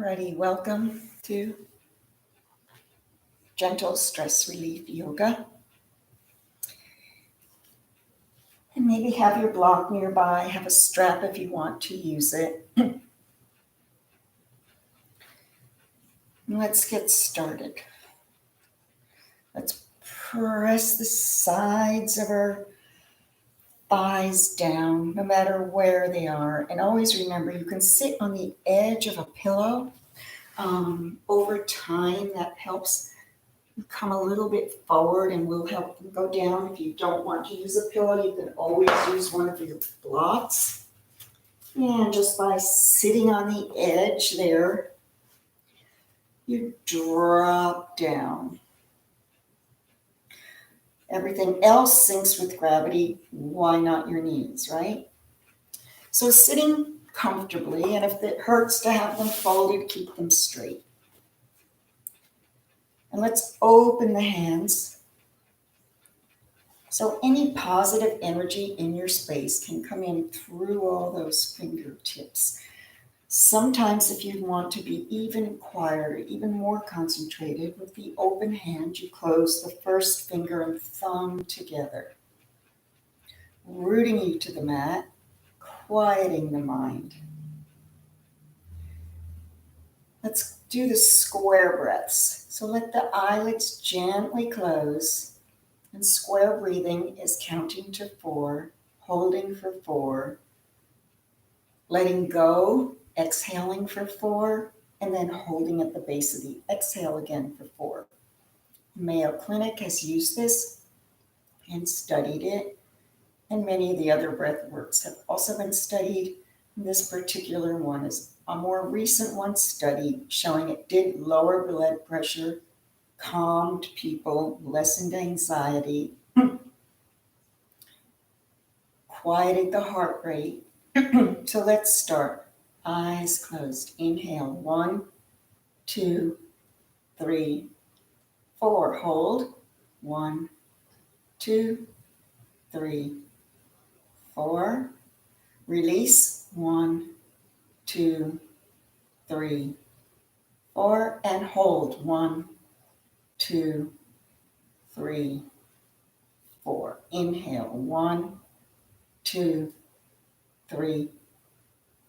Alrighty, welcome to Gentle Stress Relief Yoga. And maybe have your block nearby, have a strap if you want to use it. Let's get started. Let's press the sides of our thighs down, no matter where they are. And always remember, you can sit on the edge of a pillow. Over time, that helps you come a little bit forward and will help you go down. If you don't want to use a pillow, you can always use one of your blocks. And just by sitting on the edge there, you drop down. Everything else sinks with gravity. Why not your knees, right? So sitting comfortably, and if it hurts to have them folded, keep them straight. And let's open the hands. So any positive energy in your space can come in through all those fingertips. Sometimes if you want to be even quieter, even more concentrated, with the open hand, you close the first finger and thumb together, rooting you to the mat, quieting the mind. Let's do the square breaths. So let the eyelids gently close, and square breathing is counting to 4, holding for 4, letting go, exhaling for 4, and then holding at the base of the exhale again for 4. Mayo Clinic has used this and studied it, and many of the other breath works have also been studied. This particular one is a more recent one studied, showing it did lower blood pressure, calmed people, lessened anxiety, quieted the heart rate. So let's start. Eyes closed. Inhale. 1, 2, 3, 4. Hold. 1, 2, 3, 4. Release. 1, 2, 3, 4. And hold. 1, 2, 3, 4. Inhale. 1, 2, 3,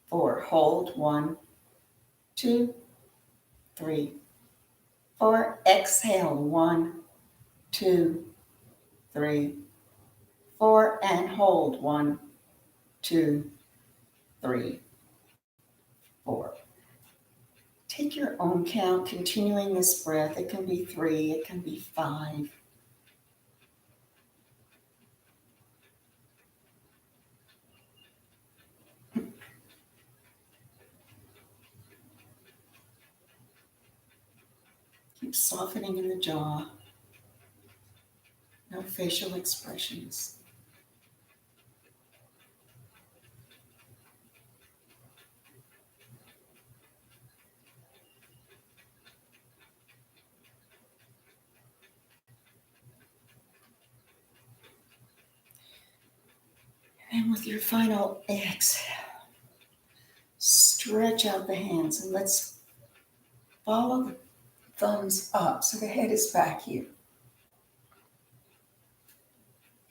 4. Hold. 1, 2, 3, 4. Exhale. 1, 2, 3, 4. And hold. 1, 2, 3, 4. Take your own count, continuing this breath. It can be 3, it can be 5. Keep softening in the jaw. No facial expressions. And with your final exhale, stretch out the hands and let's follow the thumbs up so the head is back here.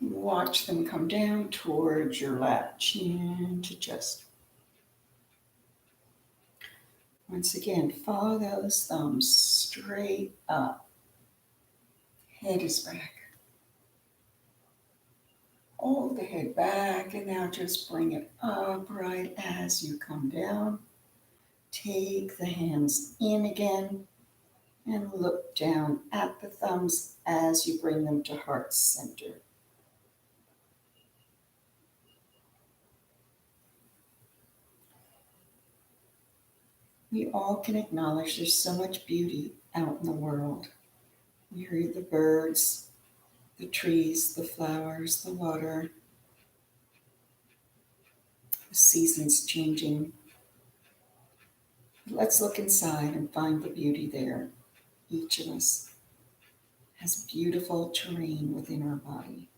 Watch them come down towards your lap, chin to chest. Once again, follow those thumbs straight up. Head is back. Hold the head back and now just bring it upright as you come down. Take the hands in again and look down at the thumbs as you bring them to heart center. We all can acknowledge there's so much beauty out in the world. We hear the birds, the trees, the flowers, the water, the seasons changing. Let's look inside and find the beauty there. Each of us has beautiful terrain within our body.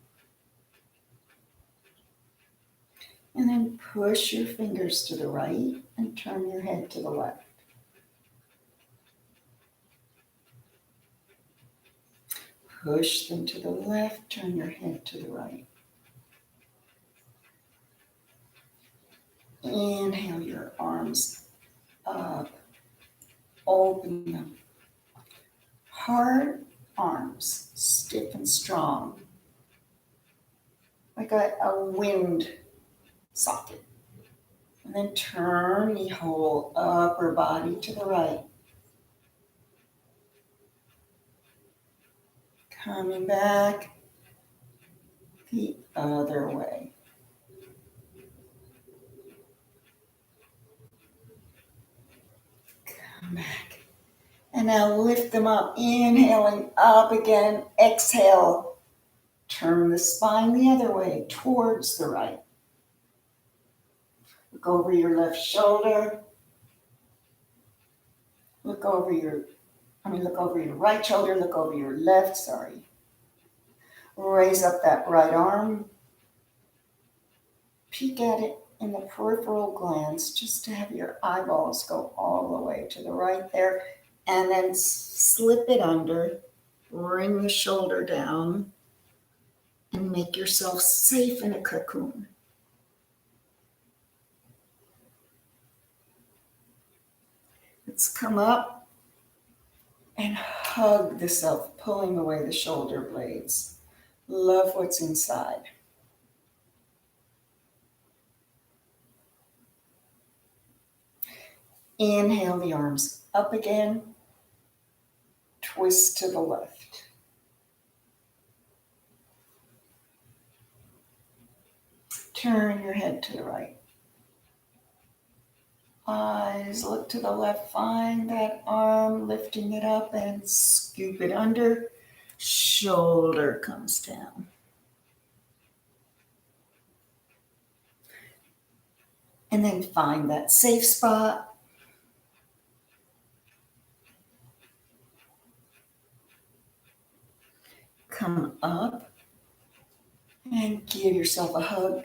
And then push your fingers to the right and turn your head to the left. Push them to the left, turn your head to the right. Inhale your arms up, open them. Hard arms, stiff and strong, like a wind socket. And then turn the whole upper body to the right. Coming back the other way. Come back. And now lift them up, inhaling up again, exhale. Turn the spine the other way, towards the right. Look over your left shoulder. Look over your right shoulder, look over your left, Raise up that right arm. Peek at it in the peripheral glance, just to have your eyeballs go all the way to the right there. And then slip it under, bring the shoulder down, and make yourself safe in a cocoon. Let's come up and hug the self, pulling away the shoulder blades. Love what's inside. Inhale the arms up again. Twist to the left. Turn your head to the right. Eyes look to the left. Find that arm, lifting it up and scoop it under. Shoulder comes down. And then find that safe spot. Come up and give yourself a hug.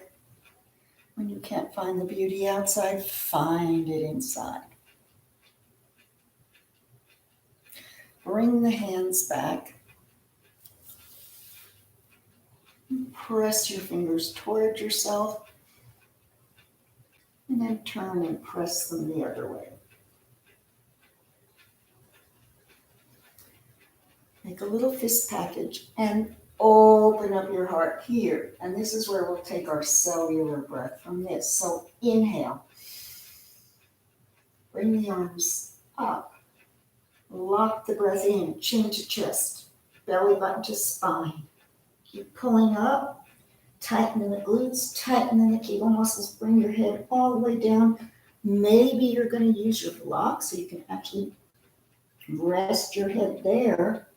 When you can't find the beauty outside, find it inside. Bring the hands back. Press your fingers toward yourself. And then turn and press them the other way. Make a little fist package and open up your heart here. And this is where we'll take our cellular breath from this. So inhale. Bring the arms up. Lock the breath in, chin to chest, belly button to spine. Keep pulling up, tighten in the glutes, tighten in the kegel muscles, bring your head all the way down. Maybe you're going to use your block so you can actually rest your head there,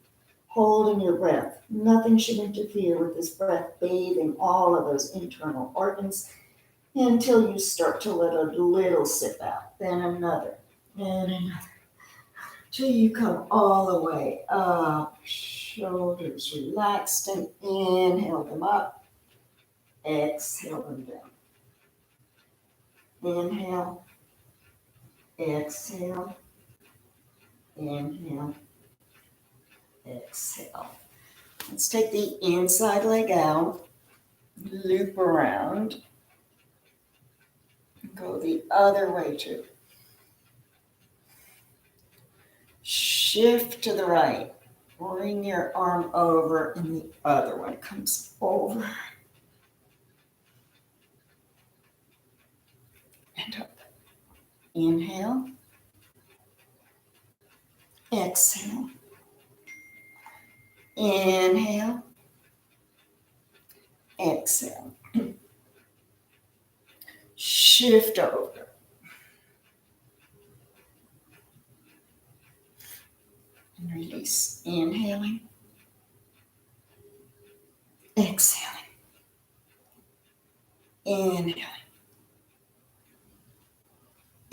holding your breath. Nothing should interfere with this breath, bathing all of those internal organs until you start to let a little sip out, then another, and another. Till you come all the way up, shoulders relaxed, and inhale them up, exhale them down. Inhale, exhale, inhale, exhale. Let's take the inside leg out, loop around, and go the other way too. Shift to the right. Bring your arm over and the other one comes over. And up. Inhale. Exhale. Inhale. Exhale. Shift over. And release. Inhaling. Exhaling. Inhaling.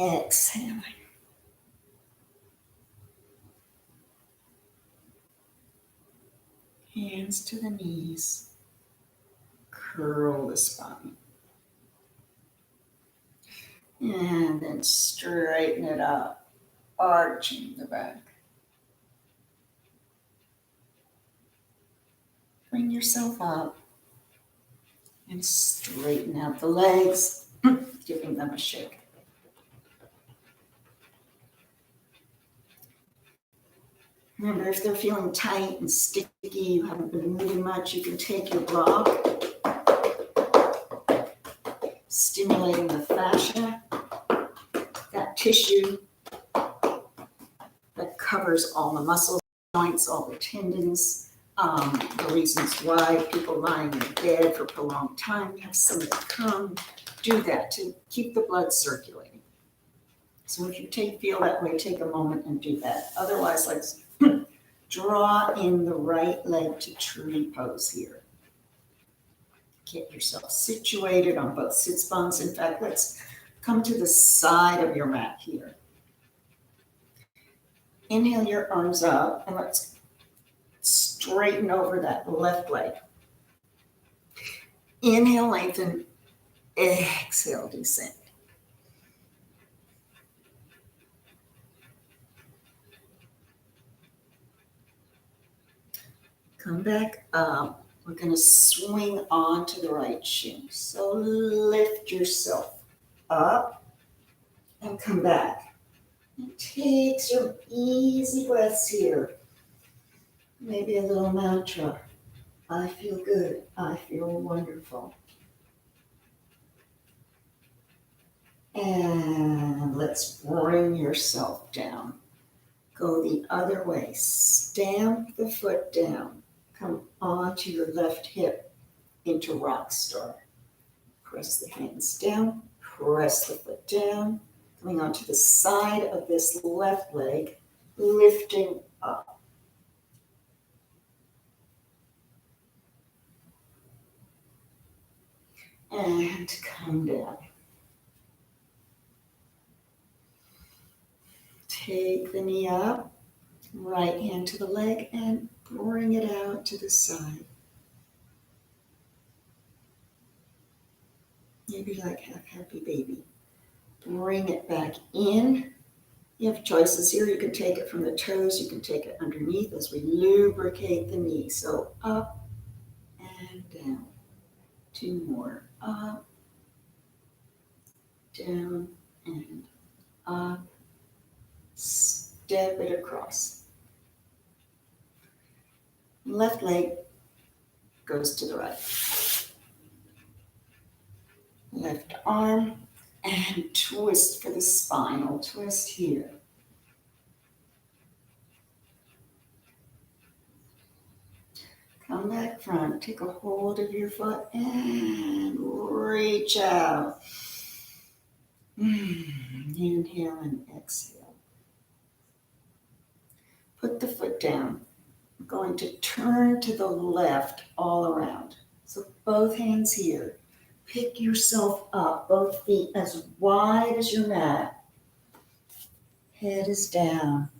Exhaling. Hands to the knees. Curl the spine. And then straighten it up, arching the back. Bring yourself up and straighten out the legs, giving them a shake. Remember, if they're feeling tight and sticky, you haven't been moving much, you can take your block, stimulating the fascia, that tissue that covers all the muscles, joints, all the tendons, the reasons why people lying in bed for prolonged time have somebody come do that to keep the blood circulating. So if you feel that way, take a moment and do that. Otherwise, let's draw in the right leg to tree pose here. Get yourself situated on both sits bones. In fact, let's come to the side of your mat here. Inhale your arms up and let's straighten over that left leg. Inhale, lengthen. Exhale, descend. Come back up. We're going to swing onto the right shin. So lift yourself up and come back. And take some easy breaths here. Maybe a little mantra. I feel good. I feel wonderful. And let's bring yourself down. Go the other way. Stamp the foot down. Come onto your left hip into rock star. Press the hands down. Press the foot down. Coming onto the side of this left leg. Lifting up. And come down. Take the knee up. Right hand to the leg and bring it out to the side. Maybe like half happy baby. Bring it back in. You have choices here. You can take it from the toes. You can take it underneath as we lubricate the knee. So up and down. 2 more. Up, down, and up. Step it across. Left leg goes to the right. Left arm and twist for the spinal twist here. Come back front, take a hold of your foot and reach out. Inhale and exhale. Put the foot down. I'm going to turn to the left all around. So both hands here. Pick yourself up, both feet as wide as your mat. Head is down.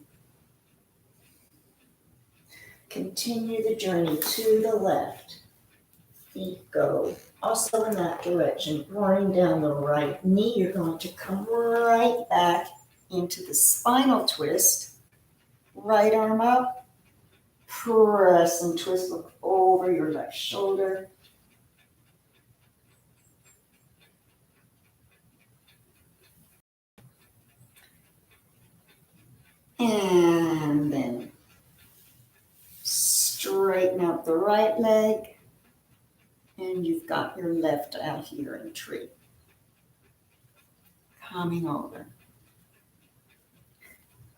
Continue the journey to the left. Feet go also in that direction. Bring down the right knee. You're going to come right back into the spinal twist. Right arm up. Press and twist. Look over your left shoulder. And then straighten out the right leg. And you've got your left out here in tree. Coming over.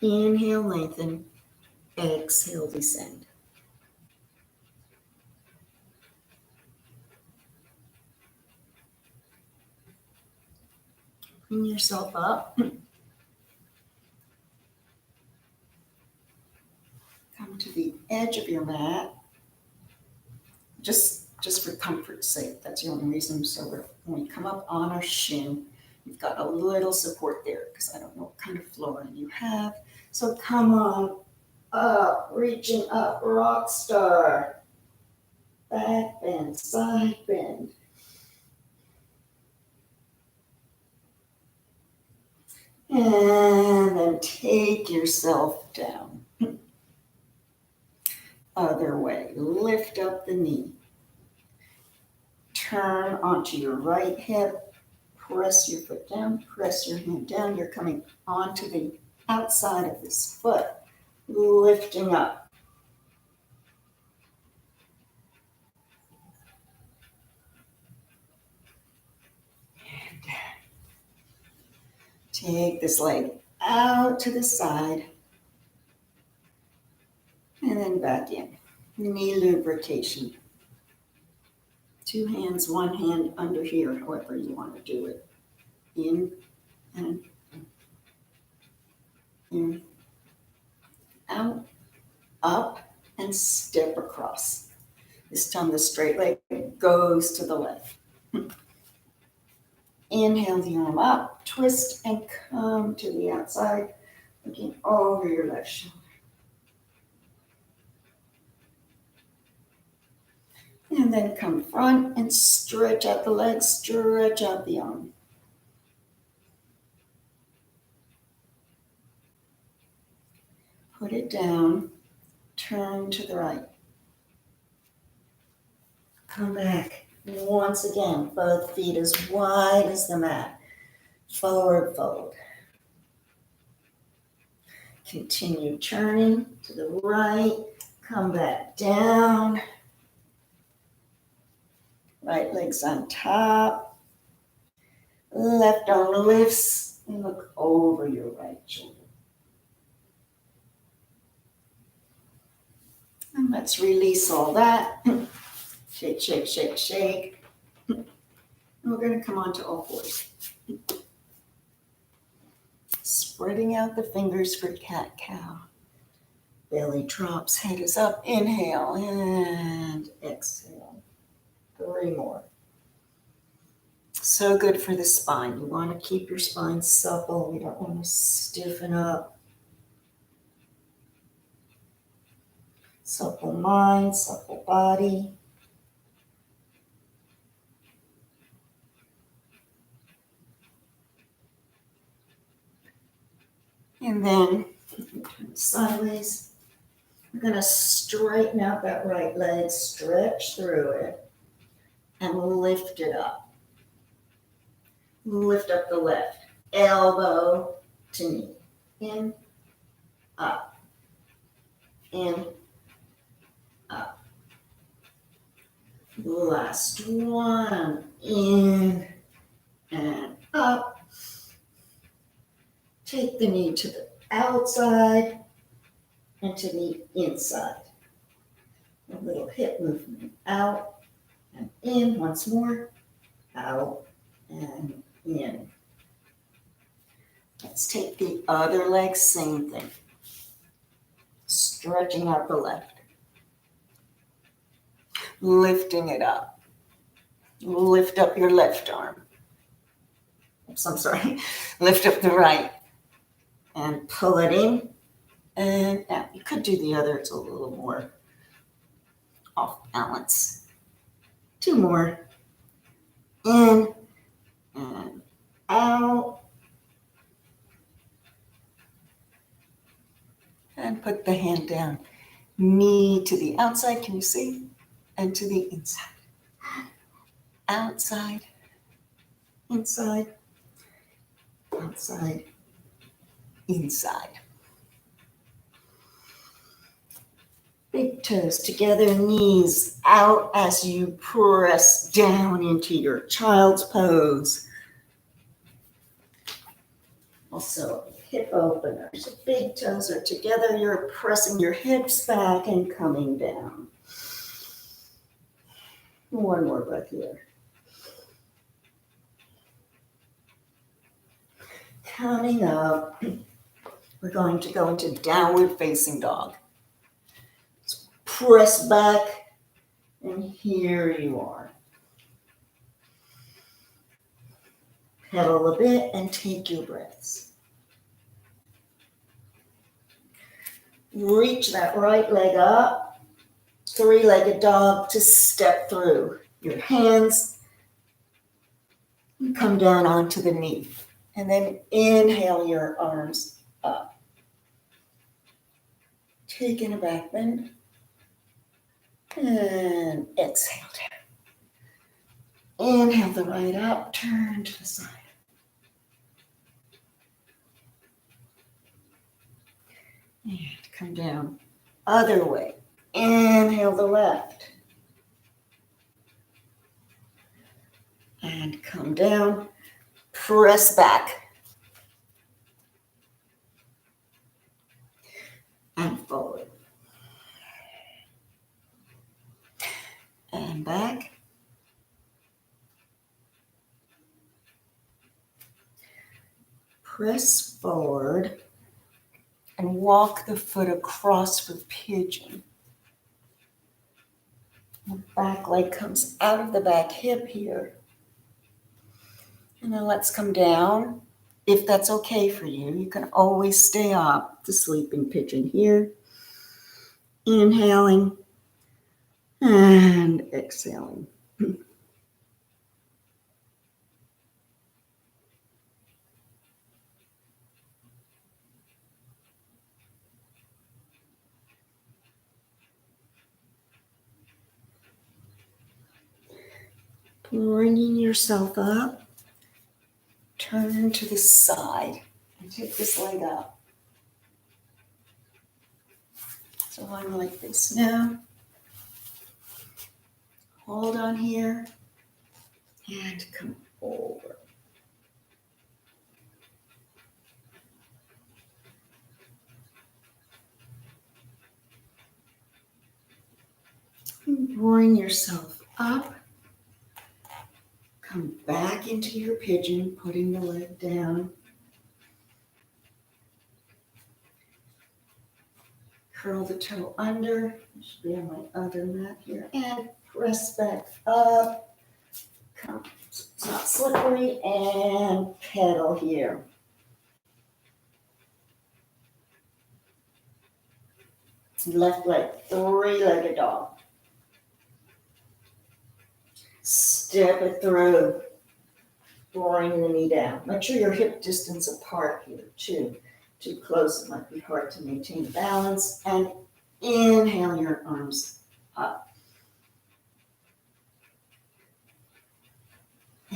Inhale, lengthen. Exhale, descend. Bring yourself up. Come to the edge of your mat. Just for comfort's sake, that's the only reason. So when we come up on our shin, you've got a little support there because I don't know what kind of flooring you have. So come on up, reaching up, rock star. Back bend, side bend. And then take yourself down. Other way. Lift up the knee. Turn onto your right hip. Press your foot down. Press your hand down. You're coming onto the outside of this foot. Lifting up. And take this leg out to the side. And then back in. Knee lubrication. 2 hands, 1 hand under here, however you want to do it. In and in, out, up, and step across. This time the straight leg goes to the left. Inhale the arm up, twist, and come to the outside, looking over your left shoulder. And then come front and stretch out the legs, stretch out the arm. Put it down, turn to the right. Come back once again, both feet as wide as the mat. Forward fold. Continue turning to the right, come back down. Right leg's on top. Left arm lifts and look over your right shoulder. And let's release all that. Shake, shake, shake, shake. And we're going to come on to all fours. Spreading out the fingers for cat-cow. Belly drops, head is up. Inhale and exhale. 3 more. So good for the spine. You want to keep your spine supple. You don't want to stiffen up. Supple mind, supple body. And then sideways. We're going to straighten out that right leg, stretch through it, and lift it up. Lift up the left, elbow to knee. In, up, in, up. Last one, in and up. Take the knee to the outside and to the inside. A little hip movement out and in. Once more, out and in. Let's take the other leg, same thing. Stretching out the left. Lifting it up. Lift up your left arm. Oops, I'm sorry. Lift up the right. And pull it in. And now you could do the other. It's a little more off balance. 2 more. In and out. And put the hand down. Knee to the outside, can you see? And to the inside. Outside, inside, outside, inside. Big toes together, knees out as you press down into your child's pose. Also, hip openers. So big toes are together. You're pressing your hips back and coming down. 1 more breath here. Coming up, we're going to go into downward facing dog. So press back, and here you are. Pedal a bit and take your breaths. Reach that right leg up, 3-legged dog to step through. Your hands come down onto the knee. And then inhale your arms up. Take in a back bend. And exhale down. Inhale the right up, turn to the side. And come down. Other way. Inhale the left. And come down. Press back. And forward. And back. Press forward and walk the foot across for pigeon. The back leg comes out of the back hip here. And then let's come down. If that's okay for you, you can always stay up to sleeping pigeon here. Inhaling and exhaling. Bringing yourself up. Turn to the side and take this leg up. So I'm like this now. Hold on here and come over. And bring yourself up. Come back into your pigeon, putting the leg down. Curl the toe under. It should be on my other mat here. And press back up. Come. It's not slippery. And pedal here. Left leg, three-legged dog. Step it through. Bring the knee down. Make sure you're hip distance apart here, too. Too close, it might be hard to maintain balance. And inhale your arms up.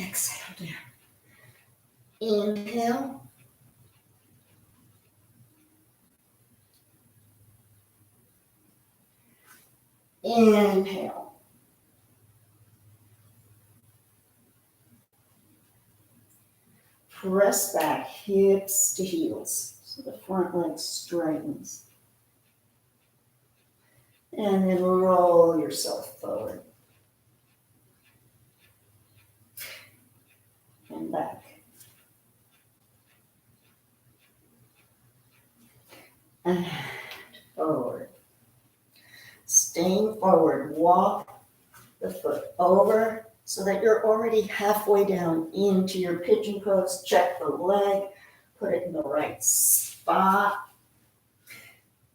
Exhale down. Inhale. Inhale. Press back, hips to heels, so the front leg straightens. And then roll yourself forward. And back. And forward. Staying forward, walk the foot over so that you're already halfway down into your pigeon pose. Check the leg, put it in the right spot.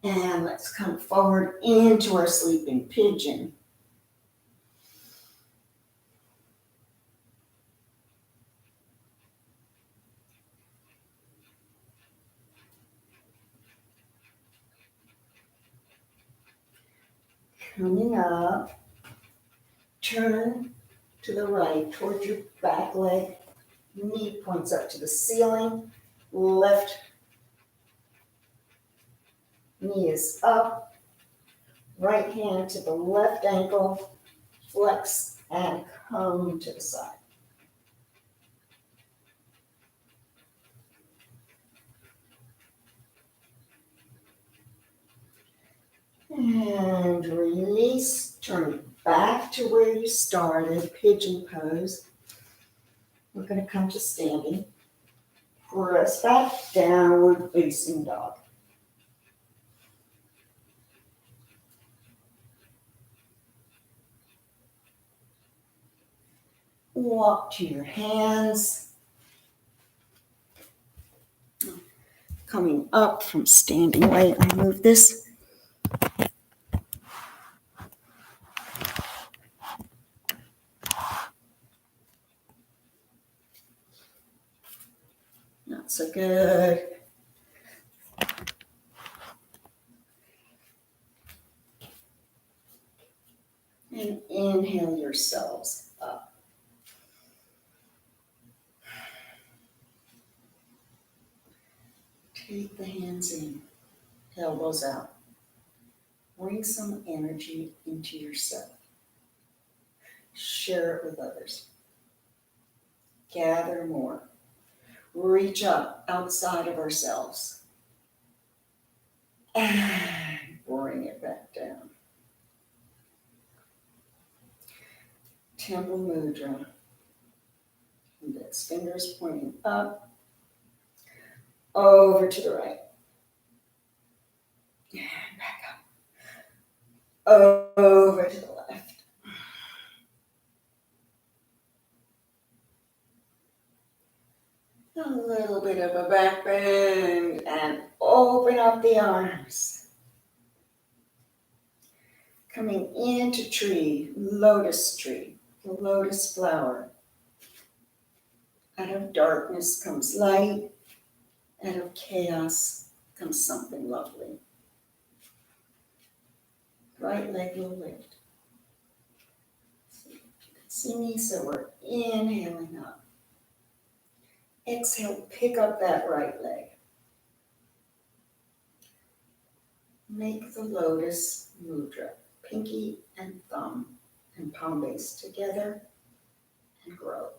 And let's come forward into our sleeping pigeon. Coming up, turn to the right towards your back leg. Knee points up to the ceiling. Left knee is up. Right hand to the left ankle. Flex and come to the side. And release. Turn back to where you started, pigeon pose. We're going to come to standing. Press back, downward facing dog. Walk to your hands. Coming up from standing weight, I move this. Not so good. And inhale yourselves up. Take the hands in, elbows out. Bring some energy into yourself. Share it with others. Gather more. Reach up outside of ourselves. And bring it back down. Temple Mudra. Index fingers pointing up, over to the right. And back up. Over to the left. A little bit of a back bend and open up the arms. Coming into tree, lotus tree, the lotus flower. Out of darkness comes light. Out of chaos comes something lovely. Right leg will lift. See me, so we're inhaling up. Exhale, pick up that right leg. Make the lotus mudra, pinky and thumb and palm base together and grow.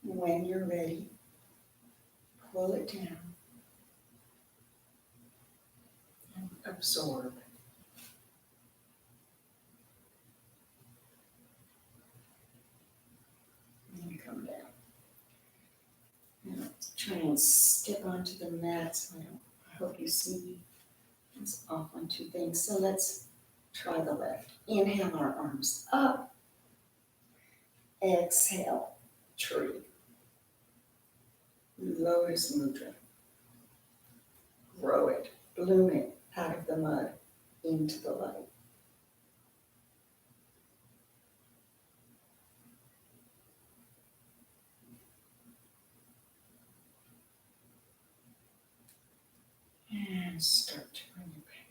When you're ready, pull it down and absorb. And come down. Now try and step onto the mat so I hope you see me. It's off on two things. So let's try the left. Inhale our arms up. Exhale, tree. Lotus mudra. Grow it, bloom it out of the mud into the light. And start to bring it back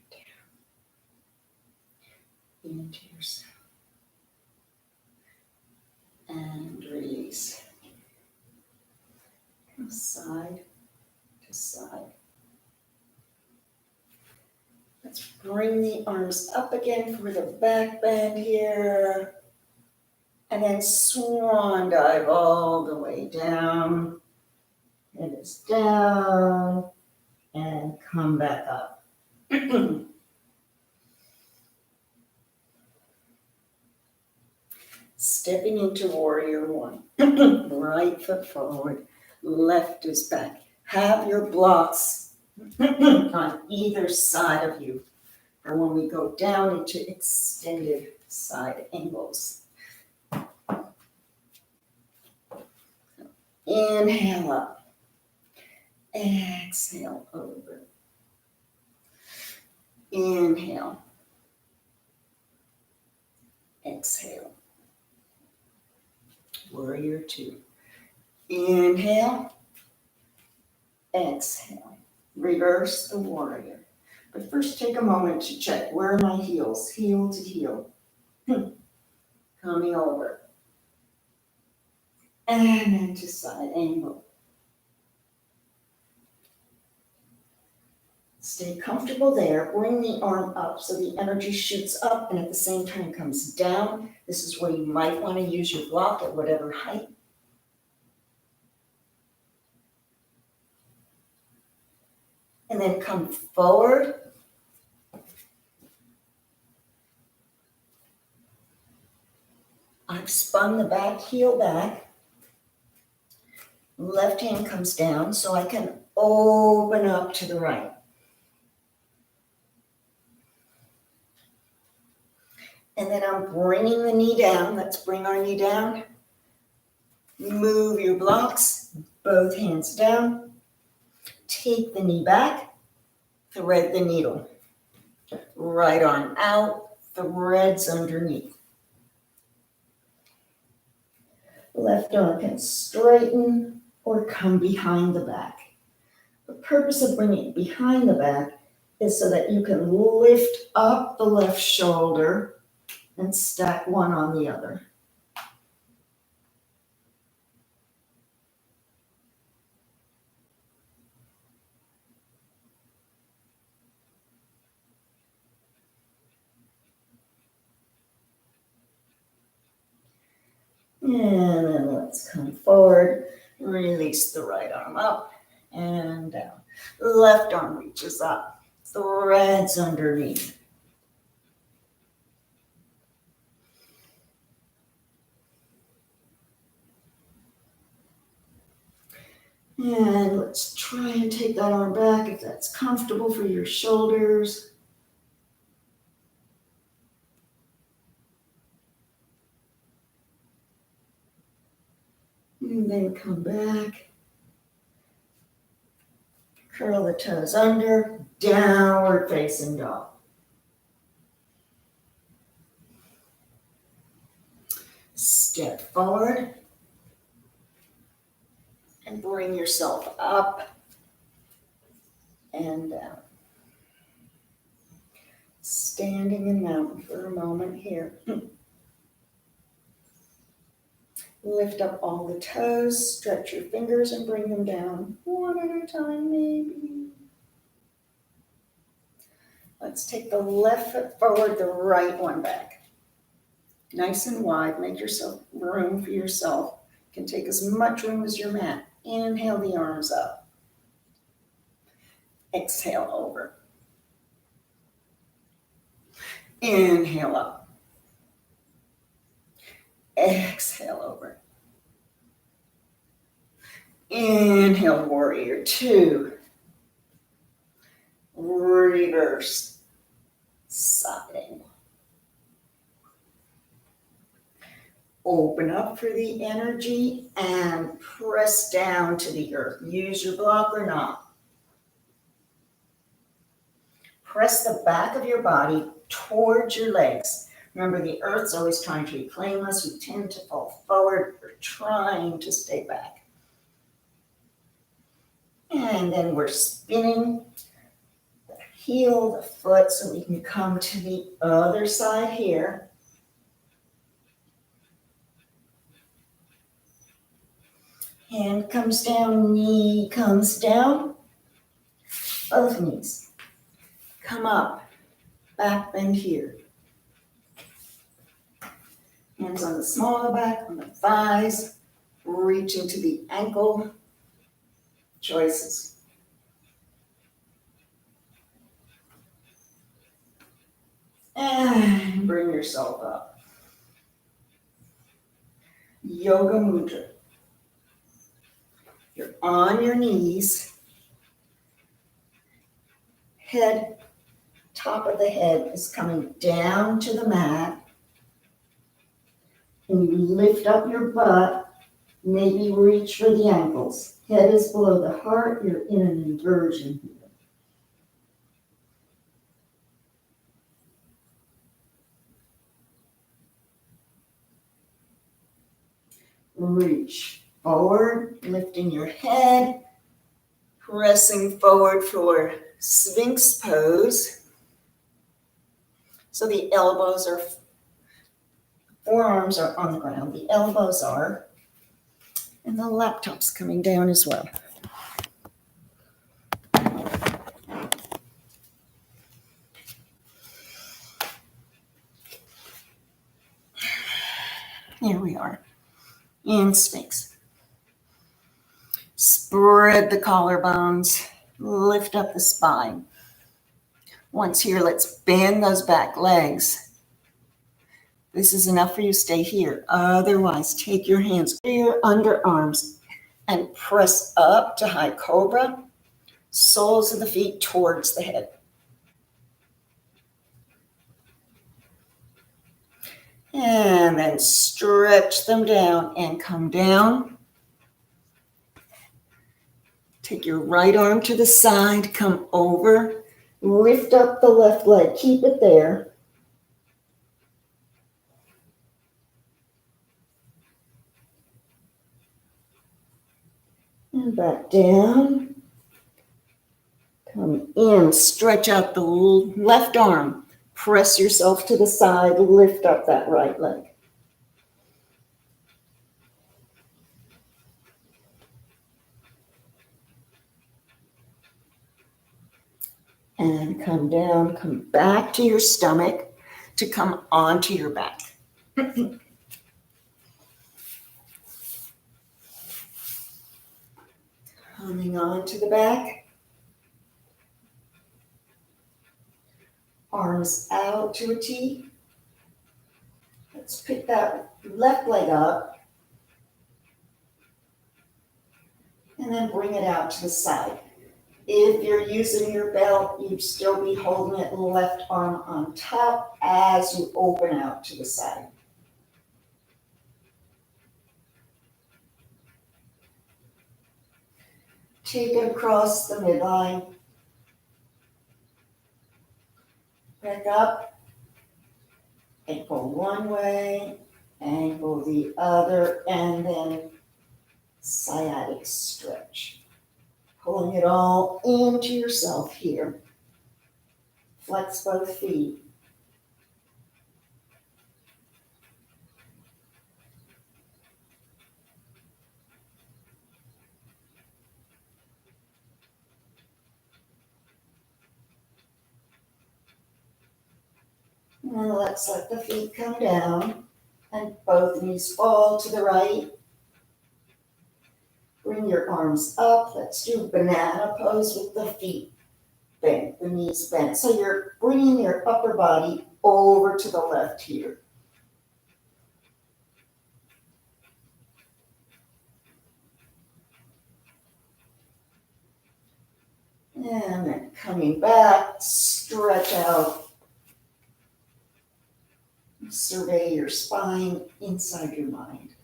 down into yourself. And release. Come side to side. Let's bring the arms up again for the back bend here. And then swan dive all the way down. It is down. And come back up. Stepping into warrior one. Right foot forward, left is back. Have your blocks on either side of you for when we go down into extended side angles. Inhale up. Exhale over. Inhale. Exhale. Warrior two. Inhale. Exhale. Reverse the warrior. But first take a moment to check, where are my heels? Heel to heel. Coming over. And into side angle. Stay comfortable there. Bring the arm up so the energy shoots up and at the same time comes down. This is where you might want to use your block at whatever height. And then come forward. I've spun the back heel back. Left hand comes down so I can open up to the right. And then I'm bringing the knee down. Let's bring our knee down. Move your blocks, both hands down. Take the knee back, thread the needle. Right arm out, threads underneath. Left arm can straighten or come behind the back. The purpose of bringing it behind the back is so that you can lift up the left shoulder and stack one on the other. And then let's come forward, release the right arm up and down. Left arm reaches up, threads underneath. And let's try and take that arm back if that's comfortable for your shoulders. And then come back. Curl the toes under, downward facing dog. Step forward and bring yourself up and down. Standing in mountain for a moment here. Lift up all the toes, stretch your fingers and bring them down one at a time maybe. Let's take the left foot forward, the right one back. Nice and wide, make yourself room for yourself. You can take as much room as your mat. Inhale the arms up. Exhale over. Inhale up. Exhale over. Inhale, warrior two. Reverse. Side angle. Open up for the energy and press down to the earth. Use your block or not. Press the back of your body towards your legs. Remember, the earth's always trying to reclaim us. We tend to fall forward. We're trying to stay back. And then we're spinning the heel, the foot, so we can come to the other side here. Hand comes down, knee comes down. Both knees. Come up, back bend here. Hands on the small of the back, on the thighs, reaching to the ankle. Choices. And bring yourself up. Yoga Mudra. You're on your knees. Head, top of the head is coming down to the mat. And you lift up your butt. Maybe reach for the ankles. Head is below the heart. You're in an inversion here. Reach forward, lifting your head, pressing forward for Sphinx pose. So the elbows are, forearms are on the ground, the elbows are, and the laptop's coming down as well. Here we are, in Sphinx. Spread the collarbones, lift up the spine. Once here, let's bend those back legs. This is enough for you, stay here. Otherwise, take your hands to your underarms and press up to high cobra, soles of the feet towards the head. And then stretch them down and come down. Take your right arm to the side, come over, lift up the left leg, keep it there. And back down. Come in, stretch out the left arm. Press yourself to the side, lift up that right leg. And come down, come back to your stomach to come onto your back. Coming onto the back. Arms out to a T. Let's pick that left leg up. And then bring it out to the side. If you're using your belt, you'd still be holding it left arm on top as you open out to the side. Take it across the midline. Back up. Ankle one way, ankle the other, and then sciatic stretch. Pulling it all into yourself here. Flex both feet. And let's let the feet come down and both knees fall to the right. Bring your arms up. Let's do banana pose with the feet bent, the knees bent. So you're bringing your upper body over to the left here. And then coming back, stretch out. Survey your spine inside your mind.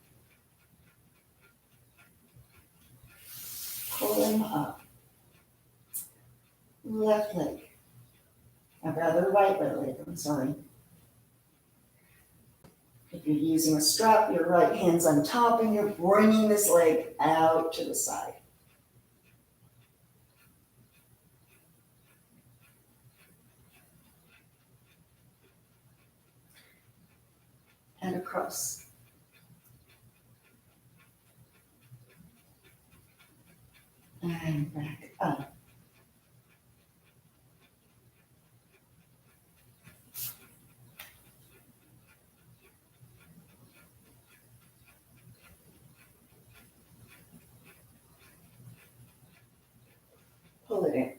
Pull them up. Left leg. I'd rather right leg, I'm sorry. If you're using a strap, your right hand's on top and you're bringing this leg out to the side. And across. And back up. Pull it in.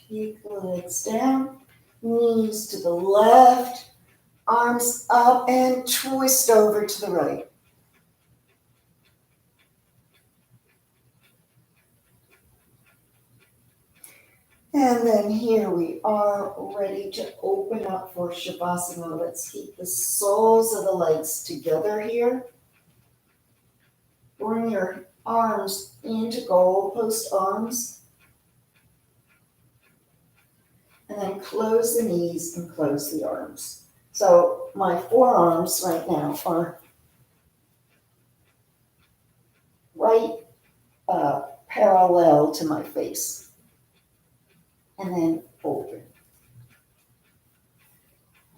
Take the legs down, knees to the left, arms up and twist over to the right. And then here we are ready to open up for Shavasana. Let's keep the soles of the legs together here. Bring your arms into goalpost arms. And then close the knees and close the arms. So my forearms right now are right parallel to my face. And then open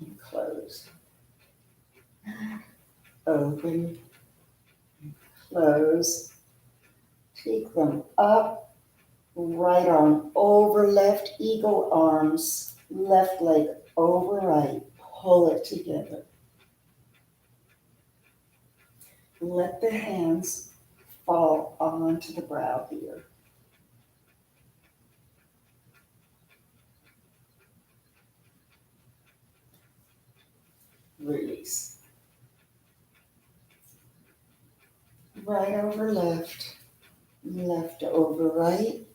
and close. Open and close. Take them up. Right arm over left, eagle arms, left leg over right, pull it together. Let the hands fall onto the brow here. Release. Right over left, left over right.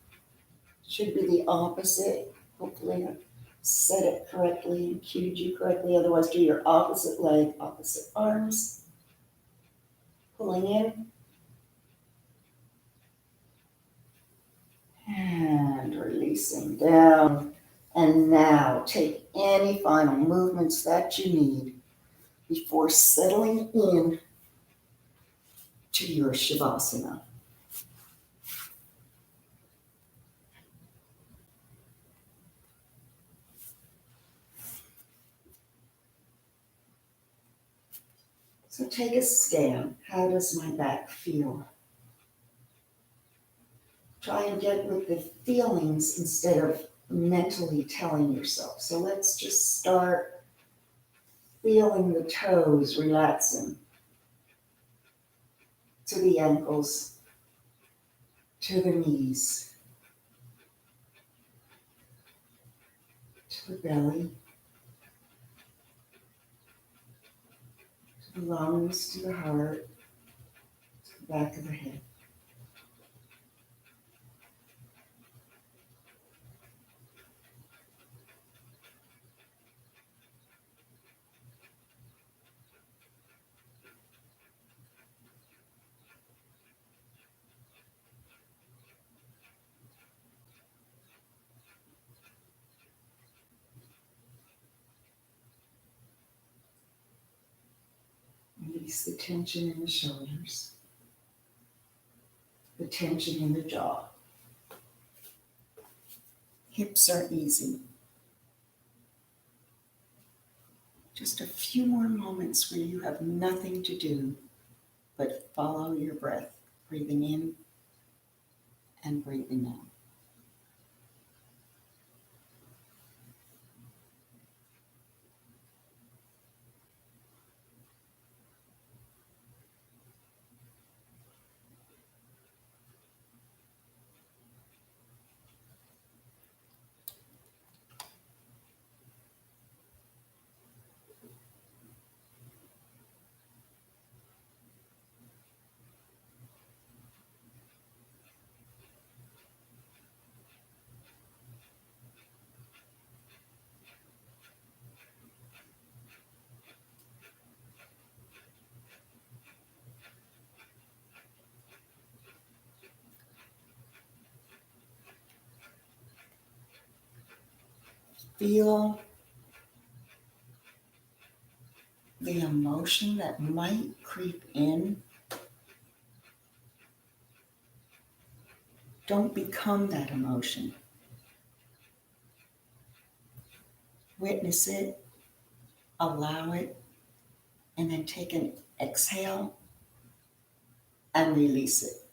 Should be the opposite, hopefully. said it correctly and cued you correctly. Otherwise, do your opposite leg, opposite arms. Pulling in and releasing down. And now take any final movements that you need before settling in to your Shavasana. So take a scan. How does my back feel? Try and get with the feelings instead of mentally telling yourself. So let's just start feeling the toes relaxing to the ankles, to the knees, to the belly, to the lungs, to the heart, to the back of the head. Release the tension in the shoulders, the tension in the jaw. Hips are easy. Just a few more moments where you have nothing to do but follow your breath, breathing in and breathing out. Feel the emotion that might creep in. Don't become that emotion. Witness it, allow it, and then take an exhale and release it.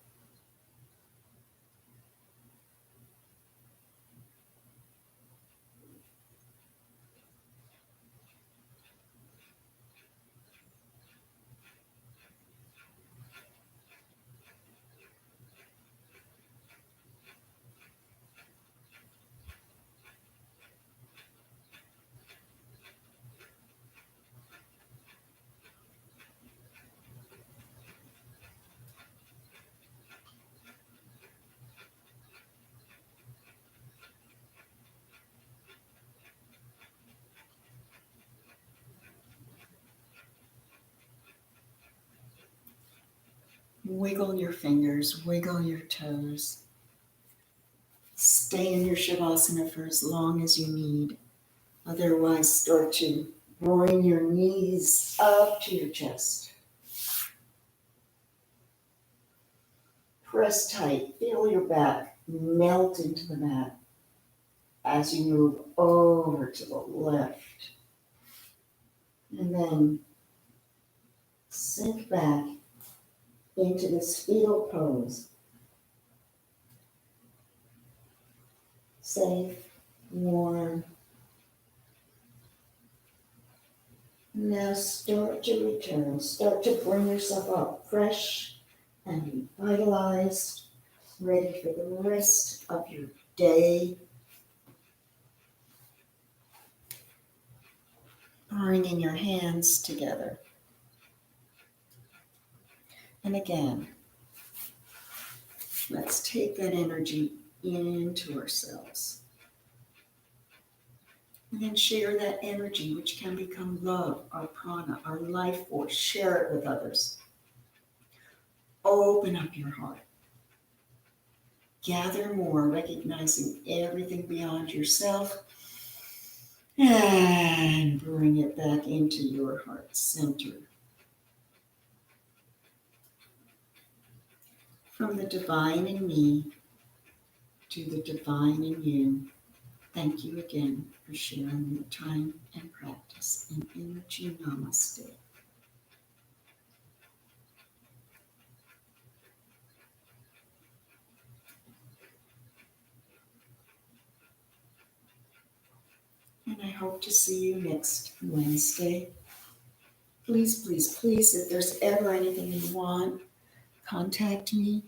Wiggle your fingers, wiggle your toes. Stay in your Shavasana for as long as you need. Otherwise, start to bring your knees up to your chest. Press tight, feel your back melt into the mat as you move over to the left. And then sink back into this fetal pose. Safe, warm. Now start to return. Start to bring yourself up fresh and revitalized, ready for the rest of your day. Bringing your hands together. And again, let's take that energy into ourselves. And then share that energy, which can become love, our prana, our life force. Share it with others. Open up your heart. Gather more, recognizing everything beyond yourself. And bring it back into your heart center. From the divine in me to the divine in you, thank you again for sharing your time and practice in energy. Namaste. And I hope to see you next Wednesday. Please, please, please, if there's ever anything you want, contact me.